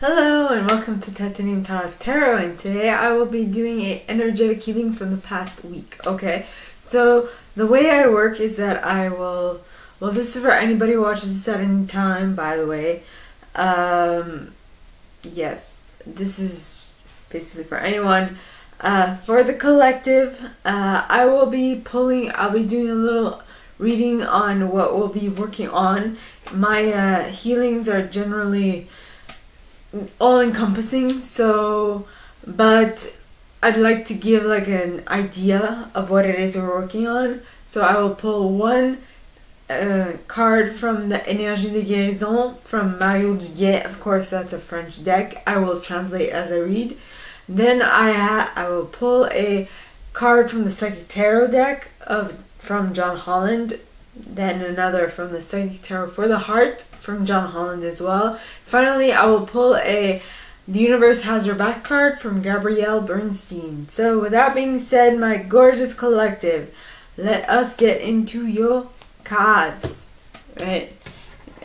Hello and welcome to Titanium Taurus Tarot, and today I will be doing an energetic healing from the past week. Okay, so the way I work is that I will, well, this is for anybody who watches this at any time, by the way. Yes, this is basically for anyone. For the collective, I'll be doing a little reading on what we'll be working on. My healings are generally all-encompassing, but I'd like to give like an idea of what it is we're working on. So I will pull one card from the Énergie de guérison from Mario Duguay. Of course, that's a French deck. I will translate as I read. Then I will pull a card from the Psychic Tarot deck from John Holland. Then another from the Psychic Tarot for the Heart from John Holland as well. Finally, I will pull The Universe Has Your Back card from Gabrielle Bernstein. So with that being said, my gorgeous collective, let us get into your cards, right?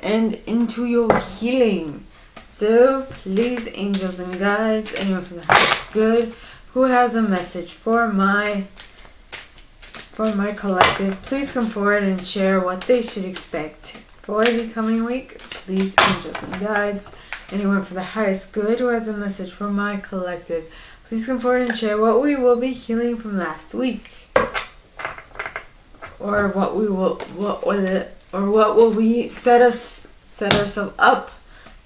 And into your healing. So please, angels and guides, anyone from the highest good who has a message for my collective, please come forward and share what they should expect for the coming week. Please, angels and guides, anyone for the highest good who has a message for my collective, please come forward and share what we will be healing from last week, or what will we set ourselves up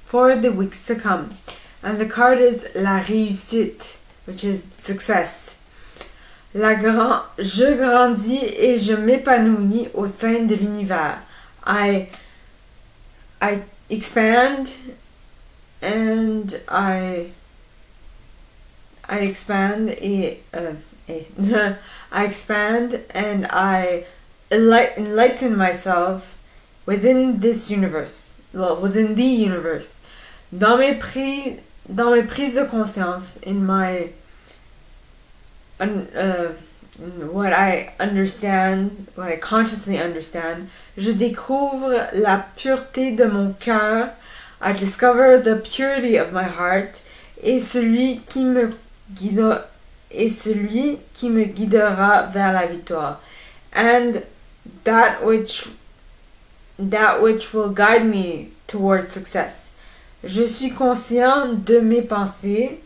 for the weeks to come. And the card is La Réussite, which is success. Je grandis et je m'épanouis au sein de l'univers. I expand and I expand and I enlighten myself within this universe. Well, within the universe. Dans mes prises de conscience, in my what I understand, what I consciously understand, je découvre la pureté de mon cœur. I discover the purity of my heart, et celui qui me guidera vers la victoire, and that which will guide me towards success. Je suis conscient de mes pensées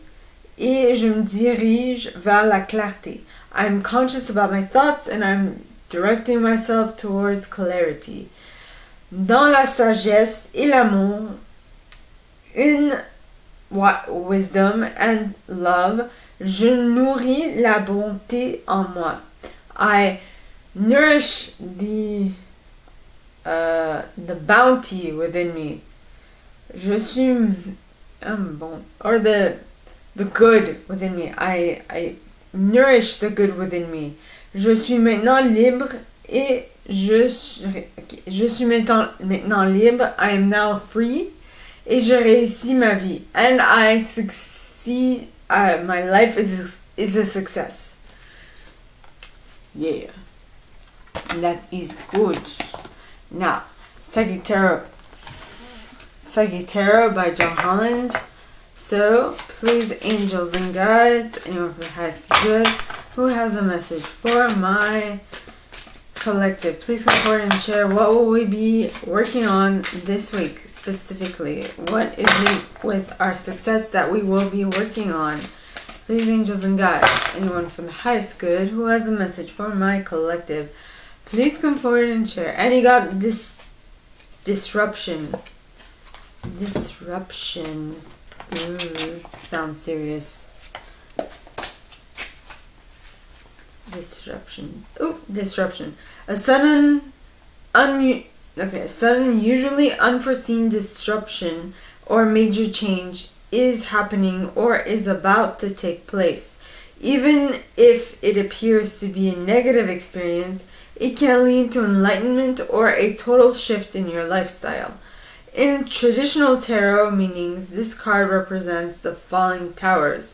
et je me dirige vers la clarté. I'm conscious about my thoughts and I'm directing myself towards clarity. Dans la sagesse et l'amour, in wisdom and love, je nourris la bonté en moi. I nourish the bounty within me. Je suis or the good within me. I nourish the good within me. Je suis maintenant libre et je suis maintenant libre. I am now free et je réussis ma vie. And I succeed. My life is a success. Yeah. That is good. Now, Psychic Tarot by John Holland. So, please, angels and guides, anyone who has good, who has a message for my collective, please come forward and share what will we be working on this week specifically. What is it with our success that we will be working on? Please, angels and guides, anyone from the highest good who has a message for my collective, please come forward and share. And you got this disruption. Ooh, sounds serious. Disruption. A sudden, usually unforeseen disruption or major change is happening or is about to take place. Even if it appears to be a negative experience, it can lead to enlightenment or a total shift in your lifestyle. In traditional tarot meanings, this card represents the falling towers.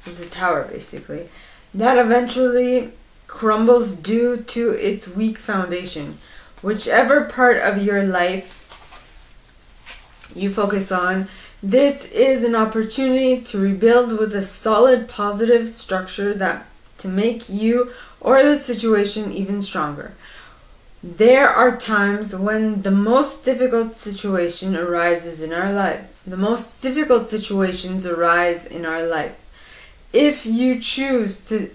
It's a tower, basically, that eventually crumbles due to its weak foundation. Whichever part of your life you focus on, This is an opportunity to rebuild with a solid positive structure that to make you or the situation even stronger. There are times when the most difficult situation arises in our life. The most difficult situations arise in our life. If you choose to,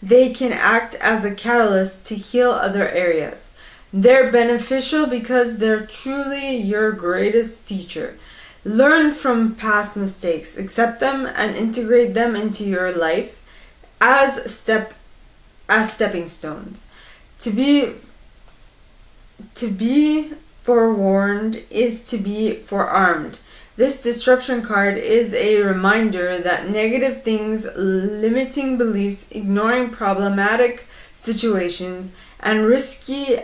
they can act as a catalyst to heal other areas. They're beneficial because they're truly your greatest teacher. Learn from past mistakes, accept them, and integrate them into your life as stepping stones. To be forewarned is to be forearmed. This disruption card is a reminder that negative things, limiting beliefs, ignoring problematic situations, and risky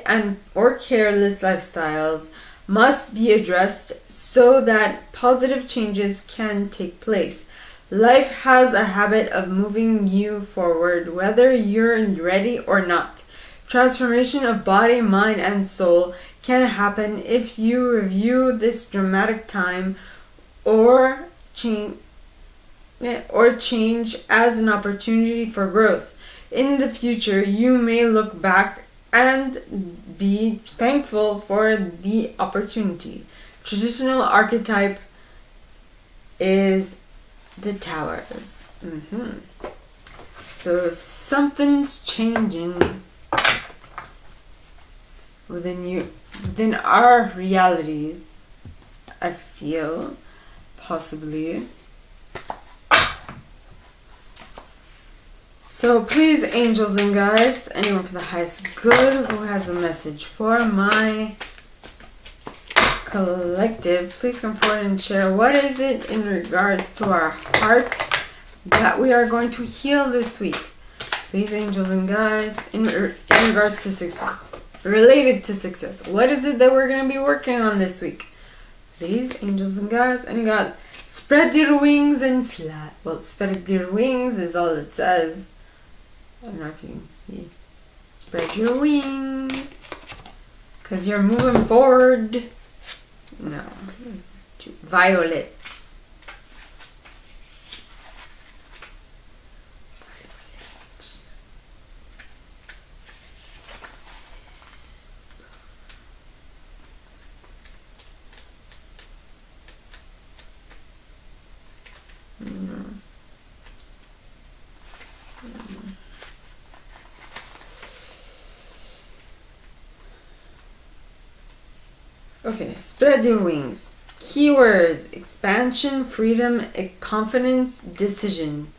or careless lifestyles must be addressed so that positive changes can take place. Life has a habit of moving you forward, whether you're ready or not. Transformation of body, mind, and soul can happen if you review this dramatic time or change as an opportunity for growth. In the future, you may look back and be thankful for the opportunity. Traditional archetype is the towers. So something's changing within our realities, I feel, possibly. So please, angels and guides, anyone for the highest good who has a message for my collective, please come forward and share what is it in regards to our heart that we are going to heal this week. Please, angels and guides, in regards to success, related to success. What is it that we're going to be working on this week? Please, angels and guides, and you got spread your wings and fly. Well, spread your wings is all it says. I don't know if you can see. Spread your wings, because you're moving forward. No. Violets. Okay, spread your wings. Keywords: expansion, freedom, confidence, decision.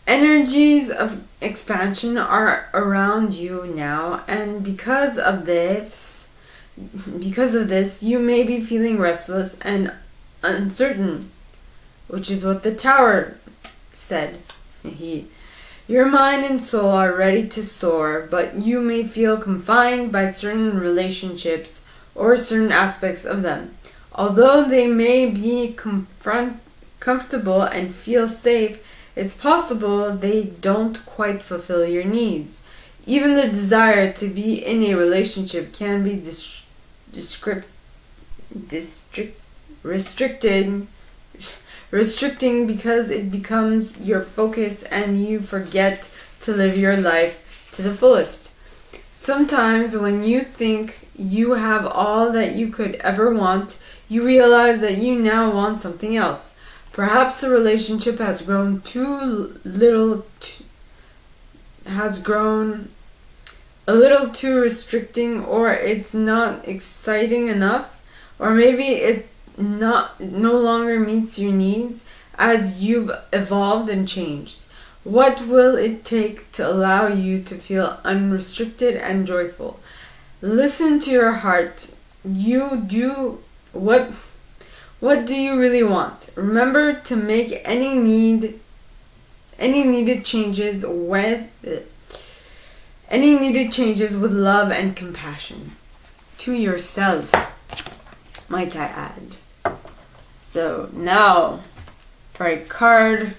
Energies of expansion are around you now, and because of this, you may be feeling restless and uncertain, which is what the tower said. Your mind and soul are ready to soar, but you may feel confined by certain relationships or certain aspects of them. Although they may be comfortable and feel safe, it's possible they don't quite fulfill your needs. Even the desire to be in a relationship can be restricting because it becomes your focus and you forget to live your life to the fullest. Sometimes when you think you have all that you could ever want, you realize that you now want something else. Perhaps the relationship has grown a little too restricting, or it's not exciting enough, or maybe it no longer meets your needs as you've evolved and changed. What will it take to allow you to feel unrestricted and joyful? Listen to your heart. What do you really want? Remember to make any needed changes with love and compassion to yourself, might I add. So now for a card,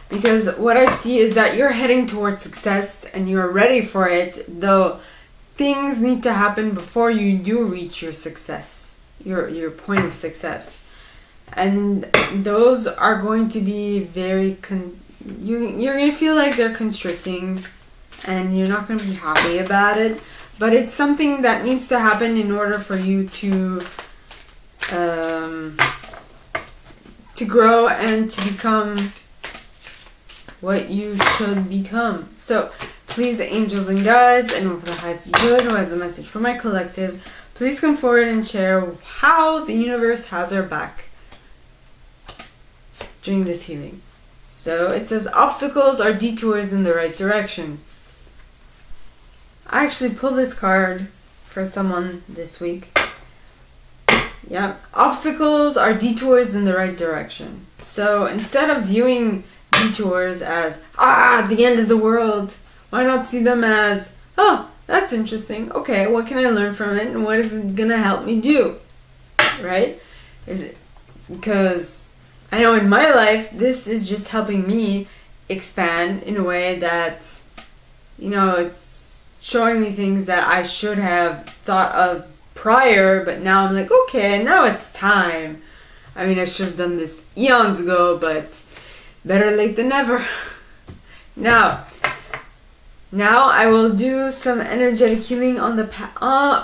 because what I see is that you're heading towards success and you're ready for it, though things need to happen before you do reach your success. your point of success. And those are going to be very you're going to feel like they're constricting, and you're not going to be happy about it, but it's something that needs to happen in order for you to grow and to become what you should become. So please, angels and guides, and for the highest good, who has a message for my collective, please come forward and share how the universe has our back during this healing. So it says obstacles are detours in the right direction. I actually pulled this card for someone this week. Yeah, obstacles are detours in the right direction. So instead of viewing detours as the end of the world, why not see them as, oh, that's interesting. Okay, what can I learn from it, and what is it gonna help me do? Right? Because I know in my life, this is just helping me expand in a way that, it's showing me things that I should have thought of prior, but now I'm like, okay, now it's time. I mean, I should have done this eons ago, but better late than never. Now I will do some energetic healing on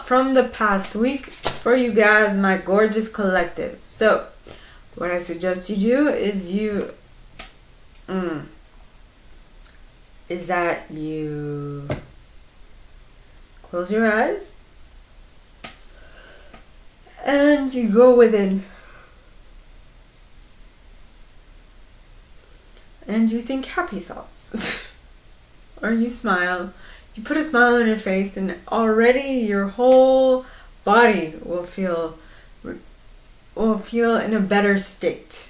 from the past week for you guys, my gorgeous collective. So what I suggest you do is you close your eyes and you go within and you think happy thoughts. Or you smile. You put a smile on your face, and already your whole body will feel in a better state.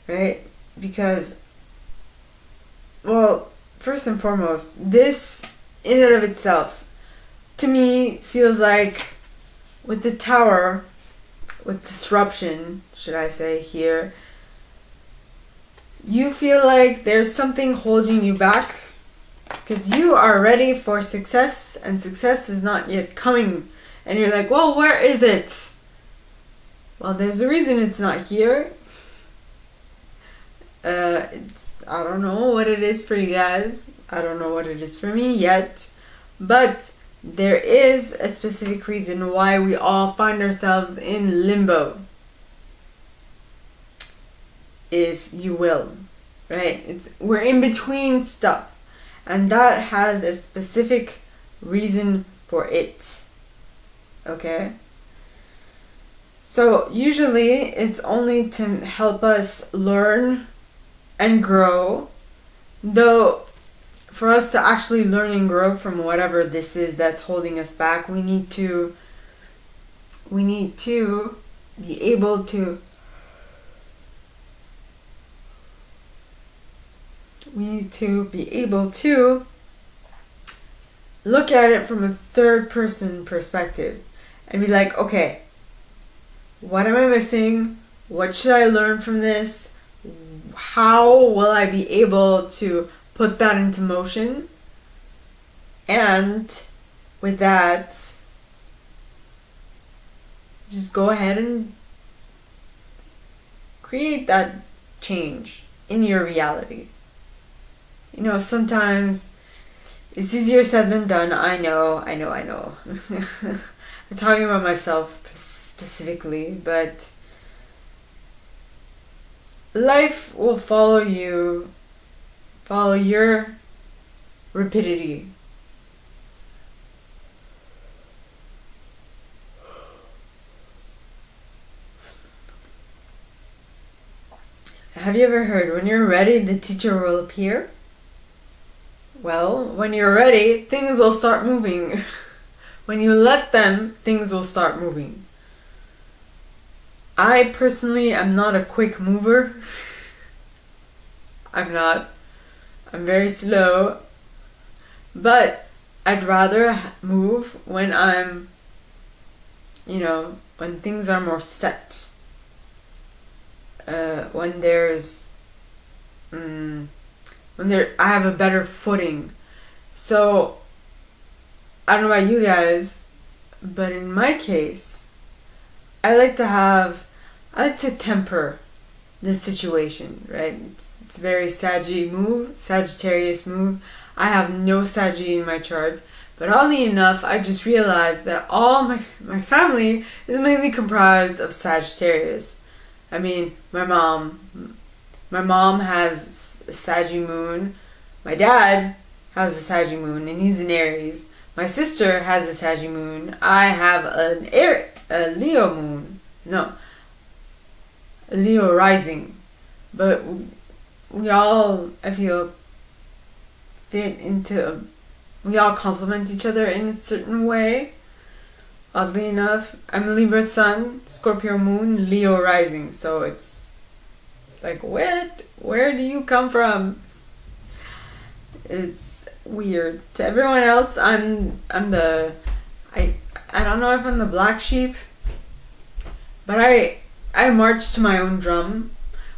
Right? Because, well, first and foremost, this in and of itself, to me, feels like with the tower, with disruption, should I say here, you feel like there's something holding you back because you are ready for success and success is not yet coming. And you're like, well, where is it? Well, there's a reason it's not here. I don't know what it is for you guys. I don't know what it is for me yet. But there is a specific reason why we all find ourselves in limbo. If you will, right? We're in between stuff, and that has a specific reason for it. Okay? So usually it's only to help us learn and grow, though for us to actually learn and grow from whatever this is that's holding us back, we need to be able to look at it from a third person perspective and be like, okay, what am I missing? What should I learn from this? How will I be able to put that into motion? And with that, just go ahead and create that change in your reality. Sometimes it's easier said than done. I know. I'm talking about myself specifically, but life will follow your rapidity. Have you ever heard, when you're ready, the teacher will appear? Well, when you're ready, things will start moving. When you let them, things will start moving. I personally am not a quick mover. I'm not. I'm very slow. But I'd rather move when I'm, when things are more set. When I have a better footing. So I don't know about you guys, but in my case, I like to temper the situation, right? It's very Sagittarius move. I have no Saggy in my chart, but oddly enough, I just realized that all my family is mainly comprised of Sagittarius. I mean, my mom has a Saggy moon. My dad has a Saggy moon, and he's in Aries. My sister has a Saggy moon. I have a Leo moon. No, a Leo rising. But we all, I feel, we all complement each other in a certain way. Oddly enough, I'm Libra sun, Scorpio moon, Leo rising. So it's like, where do you come from? It's weird. To everyone else, I don't know if I'm the black sheep, but I march to my own drum,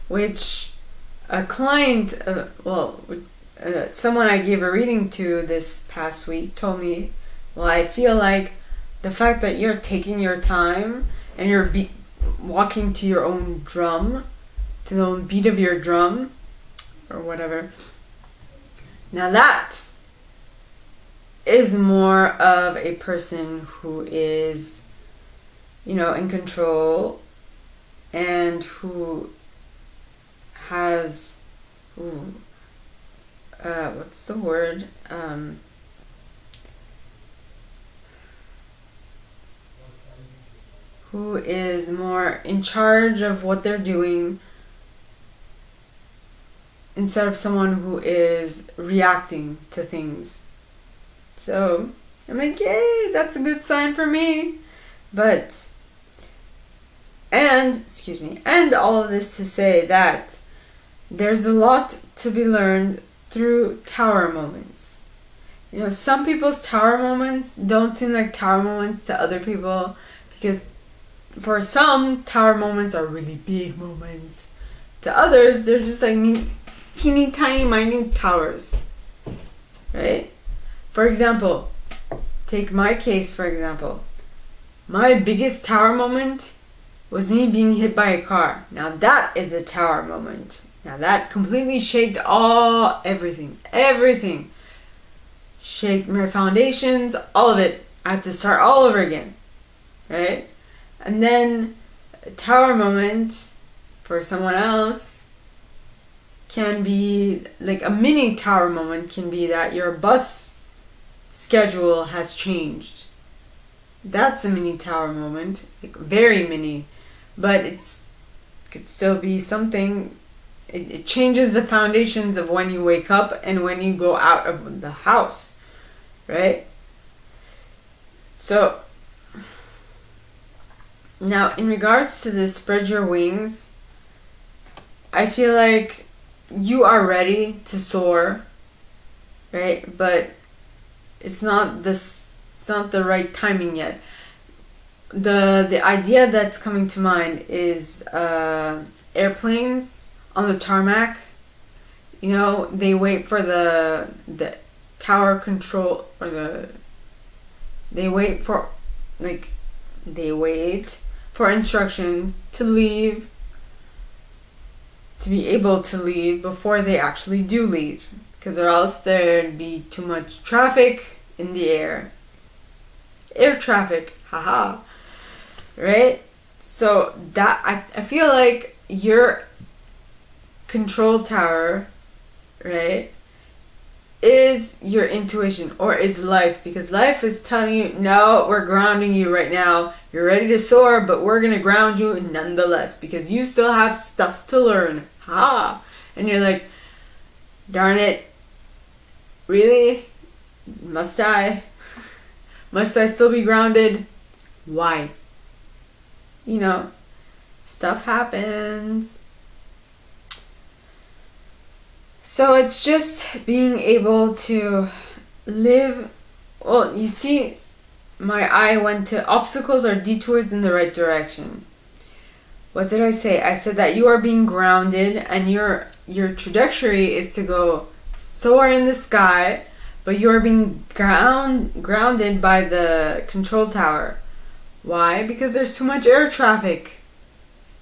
which a client, someone I gave a reading to this past week told me, well, I feel like the fact that you're taking your time and you're walking to your own drum, to the own beat of your drum, or whatever. Now that is more of a person who is, in control and who has, what's the word? Who is more in charge of what they're doing instead of someone who is reacting to things. So I'm like, yay, that's a good sign for me. And all of this to say that there's a lot to be learned through tower moments. Some people's tower moments don't seem like tower moments to other people, because for some, tower moments are really big moments. To others, they're just like teeny tiny minute towers, right? For example, take my case for example. My biggest tower moment was me being hit by a car. Now that is a tower moment. Now that completely shaked everything. Shake my foundations, all of it. I had to start all over again, right? And then a tower moment for someone else can be like a mini tower moment, can be that your bus schedule has changed. That's a mini tower moment, like very mini, but it could still be something. It changes the foundations of when you wake up and when you go out of the house, right? So now in regards to the spread your wings, I feel like you are ready to soar, right? But it's not the right timing yet. The idea that's coming to mind is airplanes on the tarmac. They wait for the tower control, or they wait for instructions to leave, to be able to leave before they actually do leave, because or else there'd be too much traffic in the air. Air traffic, haha, right? So that I feel like your control tower, right, is your intuition, or is life, because life is telling you, no, we're grounding you right now. You're ready to soar, but we're gonna ground you nonetheless because you still have stuff to learn. And you're like, darn it, really? Must I still be grounded? Why? Stuff happens. So it's just being able to live. Well, you see, my eye went to obstacles or detours in the right direction. What did I say? I said that you are being grounded, and your trajectory is to go soar in the sky, but you are being grounded by the control tower. Why? Because there's too much air traffic.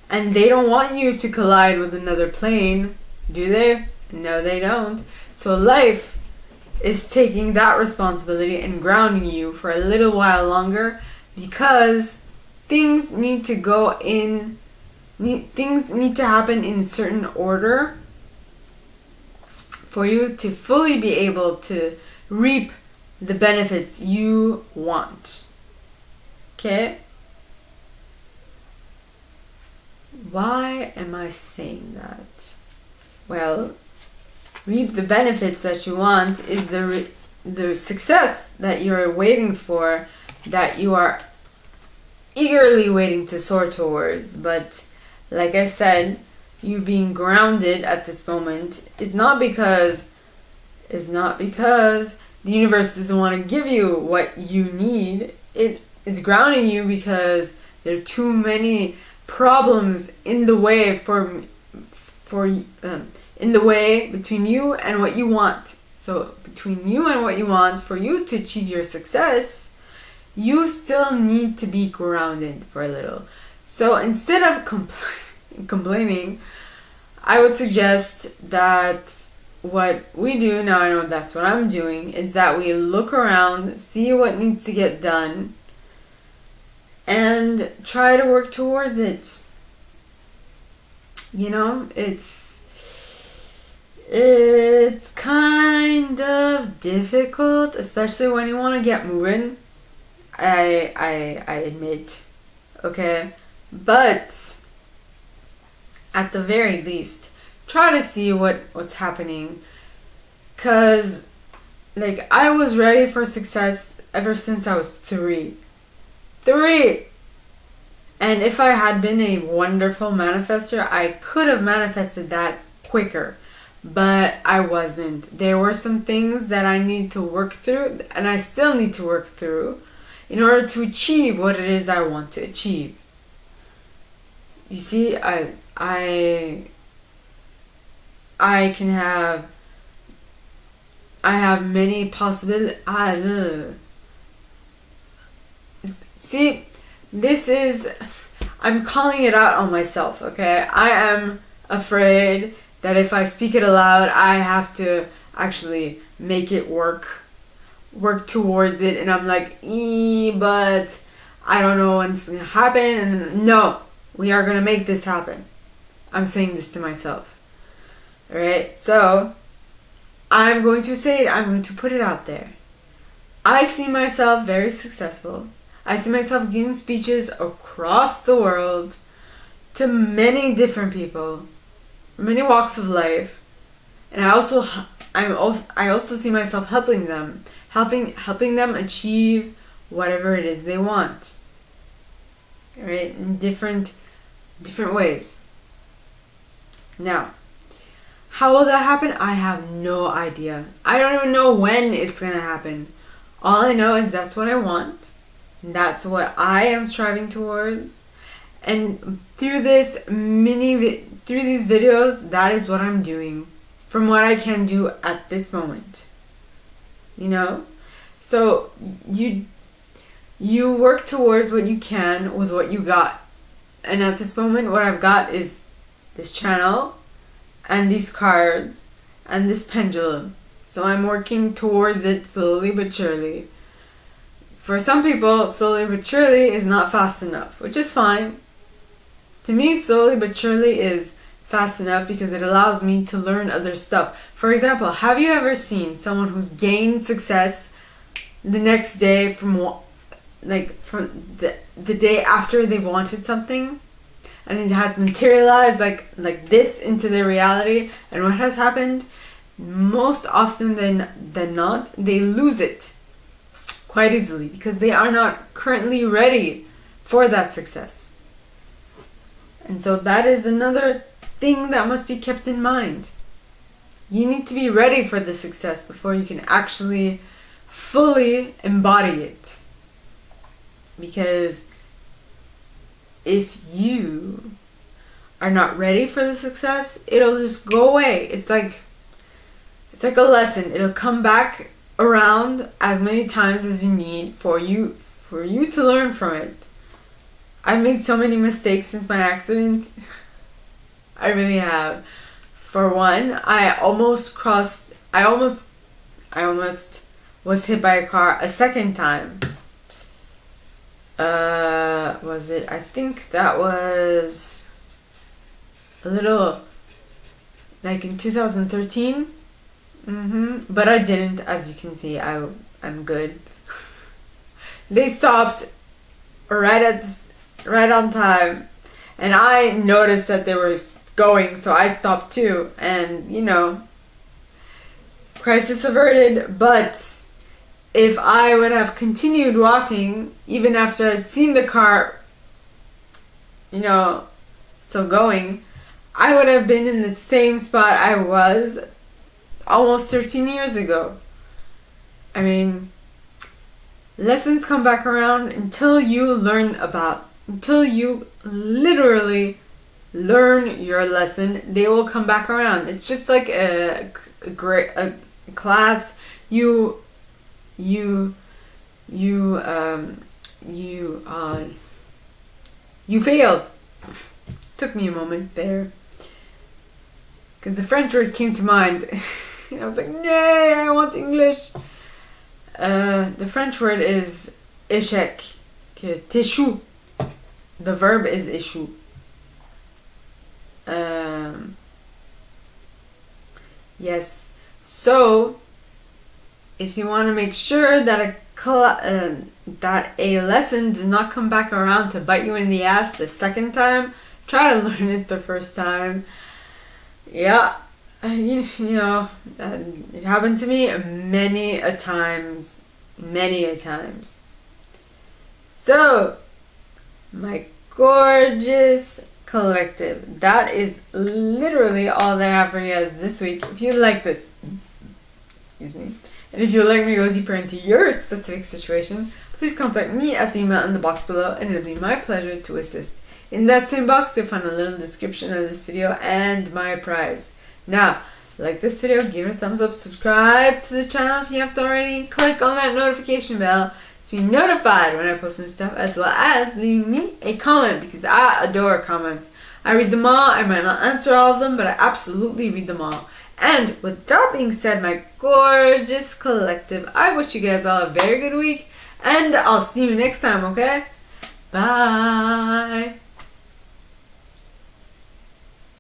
And they don't want you to collide with another plane, do they? No, they don't. So life is taking that responsibility and grounding you for a little while longer, because things need to things need to happen in a certain order for you to fully be able to reap the benefits you want. Okay? Why am I saying that? Well, reap the benefits that you want is the success that you're waiting for, that you are eagerly waiting to soar towards. But like I said, you being grounded at this moment is not because the universe doesn't want to give you what you need. It is grounding you because there are too many problems in the way in the way between you and what you want. So between you and what you want, for you to achieve your success, you still need to be grounded for a little. So instead of complaining, I would suggest that what we do, now I know that's what I'm doing, is that we look around, see what needs to get done, and try to work towards it. You know, it's kind of difficult, especially when you want to get moving. I admit, okay? But at the very least, try to see what's happening. Cause like I was ready for success ever since I was 3. And if I had been a wonderful manifester, I could have manifested that quicker. But I wasn't. There were some things that I need to work through, and I still need to work through, in order to achieve what it is I want to achieve. You see, I have many possibilities. See, I'm calling it out on myself, okay? I am afraid that if I speak it aloud, I have to actually make it work towards it, and I'm like, but I don't know when it's gonna happen. And no, we are gonna make this happen. I'm saying this to myself. Alright, so I'm going to say it, I'm going to put it out there. I see myself very successful. I see myself giving speeches across the world to many different people, many walks of life, and I also see myself helping them achieve whatever it is they want. Right? In different ways. Now, how will that happen? I have no idea. I don't even know when it's gonna happen. All I know is that's what I want. That's what I am striving towards. And through these videos, that is what I'm doing from what I can do at this moment. You know? So you work towards what you can with what you got. And at this moment, what I've got is this channel and these cards and this pendulum. So I'm working towards it slowly but surely. For some people, slowly but surely is not fast enough, which is fine. To me, slowly but surely is fast enough because it allows me to learn other stuff. For example, have you ever seen someone who's gained success the next day from the day after they wanted something, and it has materialized like this into their reality? And what has happened? Most often than not, they lose it quite easily because they are not currently ready for that success. And so that is another thing that must be kept in mind. You need to be ready for the success before you can actually fully embody it. Because if you are not ready for the success, it'll just go away. It's like a lesson. It'll come back around as many times as you need for you to learn from it. I've made so many mistakes since my accident. I really have. For one, I almost was hit by a car a second time. Was it? I think that was a little like in 2013. But I didn't, as you can see. I'm good. They stopped right on time, and I noticed that they were going, so I stopped too, and crisis averted. But if I would have continued walking even after I'd seen the car still going, I would have been in the same spot I was almost 13 years ago. I mean, lessons come back around until you literally learn your lesson. They will come back around. It's just like a class. You failed. Took me a moment there, because the French word came to mind. I was like, nay, I want English. The French word is échec, que t'échoues. The verb is échoue. Yes. So, if you want to make sure that a lesson does not come back around to bite you in the ass the second time, try to learn it the first time. Yeah. It happened to me many a times. So, my gorgeous collective, that is literally all that I have for you guys this week. If you like this, excuse me, and if you'd like me to go deeper into your specific situation, please contact me at the email in the box below, and it'll be my pleasure to assist. In that same box, you'll find a little description of this video and my prize. Now, like this video, give it a thumbs up, subscribe to the channel if you haven't already, click on that notification bell to be notified when I post new stuff, as well as leaving me a comment, because I adore comments. I read them all. I might not answer all of them, but I absolutely read them all. And with that being said, my gorgeous collective, I wish you guys all a very good week, and I'll see you next time, okay? Bye!